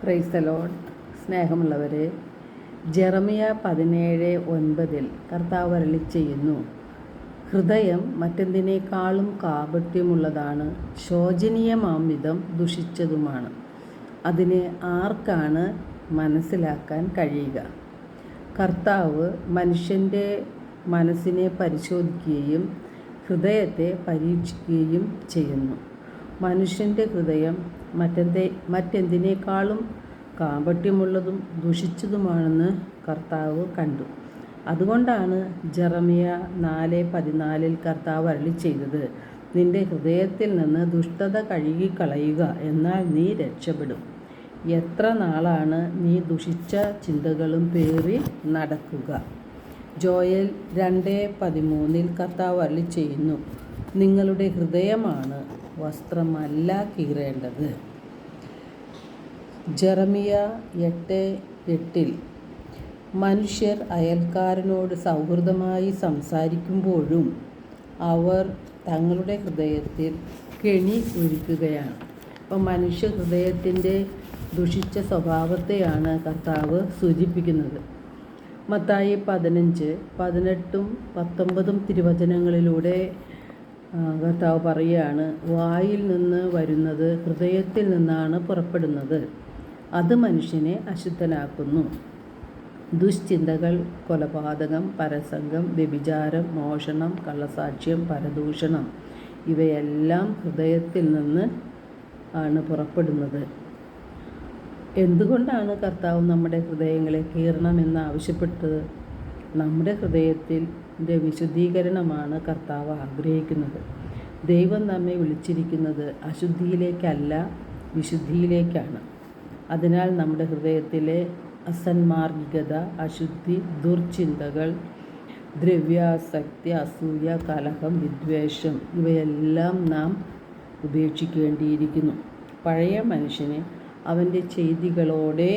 Praise the Lord. സ്നേഹമുള്ളവരെ, ജെറമിയ 17:9 കർത്താവ് അരുളിച്ചെയ്യുന്നു, ഹൃദയം മറ്റെന്തിനേക്കാളും കാപട്യമുള്ളതാണ്, ശോചനീയമാം വിധം ദുഷിച്ചതുമാണ്. അതിനെ ആർക്കാണ് മനസ്സിലാക്കാൻ കഴിയുക? കർത്താവ് മനുഷ്യൻ്റെ മനസ്സിനെ പരിശോധിക്കുകയും ഹൃദയത്തെ പരീക്ഷിക്കുകയും ചെയ്യുന്നു. മനുഷ്യൻ്റെ ഹൃദയം മറ്റെന്തിനേക്കാളും കാപട്യമുള്ളതും ദുഷിച്ചതുമാണെന്ന് കർത്താവ് കണ്ടു. അതുകൊണ്ടാണ് ജെറമിയ 4:14 കർത്താവ് അരുളിച്ചെയ്തത്, നിന്റെ ഹൃദയത്തിൽ നിന്ന് ദുഷ്ടത കഴുകിക്കളയുക, എന്നാൽ നീ രക്ഷപ്പെടും. എത്ര നാളാണ് നീ ദുഷിച്ച ചിന്തകളും പേറി നടക്കുക? ജോയൽ 2:13 കർത്താവ് അരുളിച്ചെയ്യുന്നു, നിങ്ങളുടെ ഹൃദയമാണ് വസ്ത്രമല്ല കീറേണ്ടത്. ജെറമിയ 8:8 മനുഷ്യർ അയൽക്കാരനോട് സൗഹൃദമായി സംസാരിക്കുമ്പോഴും അവർ തങ്ങളുടെ ഹൃദയത്തിൽ കെണി ഒരുക്കുകയാണ്. അപ്പം മനുഷ്യ ഹൃദയത്തിൻ്റെ ദുഷിച്ച സ്വഭാവത്തെയാണ് കർത്താവ് സൂചിപ്പിക്കുന്നത്. മത്തായി 15:18-19 തിരുവചനങ്ങളിലൂടെ കർത്താവ് പറയുകയാണ്, വായിൽ നിന്ന് വരുന്നത് ഹൃദയത്തിൽ നിന്നാണ് പുറപ്പെടുന്നത്, അത് മനുഷ്യനെ അശുദ്ധനാക്കുന്നു. ദുശ്ചിന്തകൾ, കൊലപാതകം, പരസംഗം, വ്യഭിചാരം, മോഷണം, കള്ളസാക്ഷ്യം, പരദൂഷണം ഇവയെല്ലാം ഹൃദയത്തിൽ നിന്ന് ആണ് പുറപ്പെടുന്നത്. എന്തുകൊണ്ടാണ് കർത്താവ് നമ്മുടെ ഹൃദയങ്ങളെ കീറണമെന്ന് ആവശ്യപ്പെട്ടത്? നമ്മുടെ ഹൃദയത്തിൻ്റെ വിശുദ്ധീകരണമാണ് കർത്താവ് ആഗ്രഹിക്കുന്നത്. ദൈവം നമ്മെ വിളിച്ചിരിക്കുന്നത് അശുദ്ധിയിലേക്കല്ല, വിശുദ്ധിയിലേക്കാണ്. അതിനാൽ നമ്മുടെ ഹൃദയത്തിലെ അസന്മാർഗികത, അശുദ്ധി, ദുർചിന്തകൾ, ദ്രവ്യാസക്തി, അസൂയ, കലഹം, വിദ്വേഷം ഇവയെല്ലാം നാം ഉപേക്ഷിക്കേണ്ടിയിരിക്കുന്നു. പഴയ മനുഷ്യനെ അവൻ്റെ ചെയ്തികളോടെ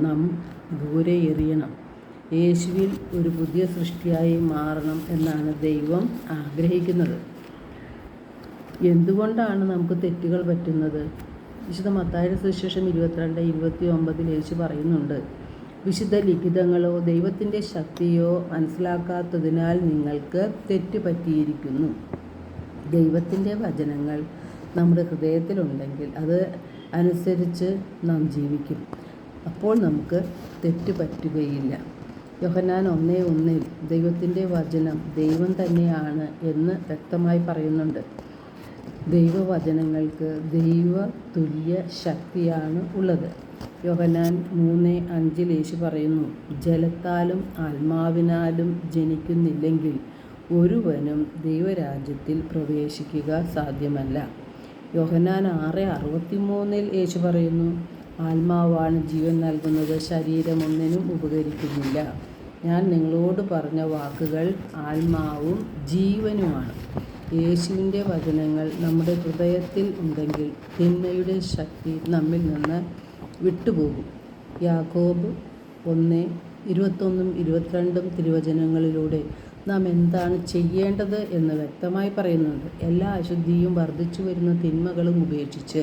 നാം ദൂരെ എറിയണം. യേശുവിൽ ഒരു പുതിയ സൃഷ്ടിയായി മാറണം എന്നാണ് ദൈവം ആഗ്രഹിക്കുന്നത്. എന്തുകൊണ്ടാണ് നമുക്ക് തെറ്റുകൾ പറ്റുന്നത്? വിശുദ്ധ മത്തായിയുടെ സുവിശേഷം 22:29 യേശു പറയുന്നുണ്ട്, വിശുദ്ധ ലിഖിതങ്ങളോ ദൈവത്തിൻ്റെ ശക്തിയോ മനസ്സിലാക്കാത്തതിനാൽ നിങ്ങൾക്ക് തെറ്റ് പറ്റിയിരിക്കുന്നു. ദൈവത്തിൻ്റെ വചനങ്ങൾ നമ്മുടെ ഹൃദയത്തിലുണ്ടെങ്കിൽ അത് അനുസരിച്ച് നാം ജീവിക്കും. അപ്പോൾ നമുക്ക് തെറ്റ് പറ്റുകയില്ല. യോഹന്നാൻ 1:1 ദൈവത്തിൻ്റെ വചനം ദൈവം തന്നെയാണ് എന്ന് വ്യക്തമായി പറയുന്നുണ്ട്. ദൈവവചനങ്ങൾക്ക് ദൈവ തുല്യ ശക്തിയാണ് ഉള്ളത്. യോഹന്നാൻ 3:5 യേശു പറയുന്നു, ജലത്താലും ആത്മാവിനാലും ജനിക്കുന്നില്ലെങ്കിൽ ഒരുവനും ദൈവരാജ്യത്തിൽ പ്രവേശിക്കുക സാധ്യമല്ല. യോഹന്നാൻ 6:63 യേശു പറയുന്നു, ആത്മാവാണ് ജീവൻ നൽകുന്നത്, ശരീരം ഒന്നിനും ഉപകരിക്കുന്നില്ല. ഞാൻ നിങ്ങളോട് പറഞ്ഞ വാക്കുകൾ ആത്മാവും ജീവനുമാണ്. യേശുവിൻ്റെ വചനങ്ങൾ നമ്മുടെ ഹൃദയത്തിൽ ഉണ്ടെങ്കിൽ തിന്മയുടെ ശക്തി നമ്മിൽ നിന്ന് വിട്ടുപോകും. യാക്കോബ് 1:21-22 തിരുവചനങ്ങളിലൂടെ നാം എന്താണ് ചെയ്യേണ്ടത് എന്ന് വ്യക്തമായി പറയുന്നുണ്ട്. എല്ലാ അശുദ്ധിയും വർദ്ധിച്ചു വരുന്ന തിന്മകളും ഉപേക്ഷിച്ച്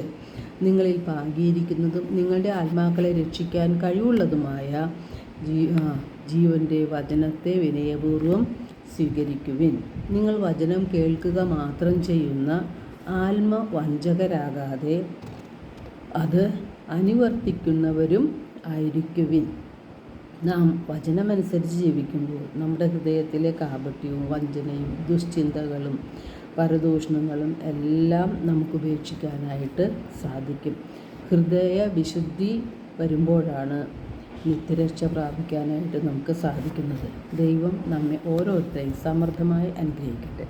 നിങ്ങളിൽ പാകിയിരിക്കുന്നതും നിങ്ങളുടെ ആത്മാക്കളെ രക്ഷിക്കാൻ കഴിവുള്ളതുമായ ജീവൻ്റെ വചനത്തെ വിനയപൂർവ്വം സ്വീകരിക്കുവിൻ. നിങ്ങൾ വചനം കേൾക്കുക മാത്രം ചെയ്യുന്ന ആത്മവഞ്ചകരാകാതെ അത് അനുവർത്തിക്കുന്നവരും ആയിരിക്കുവിൻ. നാം വചനമനുസരിച്ച് ജീവിക്കുമ്പോൾ നമ്മുടെ ഹൃദയത്തിലെ കാപട്യവും വഞ്ചനയും ദുശ്ചിന്തകളും പരദൂഷണങ്ങളും എല്ലാം നമുക്ക് ഉപേക്ഷിക്കാനായിട്ട് സാധിക്കും. ഹൃദയ വിശുദ്ധി വരുമ്പോഴാണ് നിത്യരക്ഷ പ്രാപിക്കാനായിട്ട് നമുക്ക് സാധിക്കുന്നത്. ദൈവം നമ്മെ ഓരോരുത്തരെയും സമൃദ്ധമായി അനുഗ്രഹിക്കട്ടെ.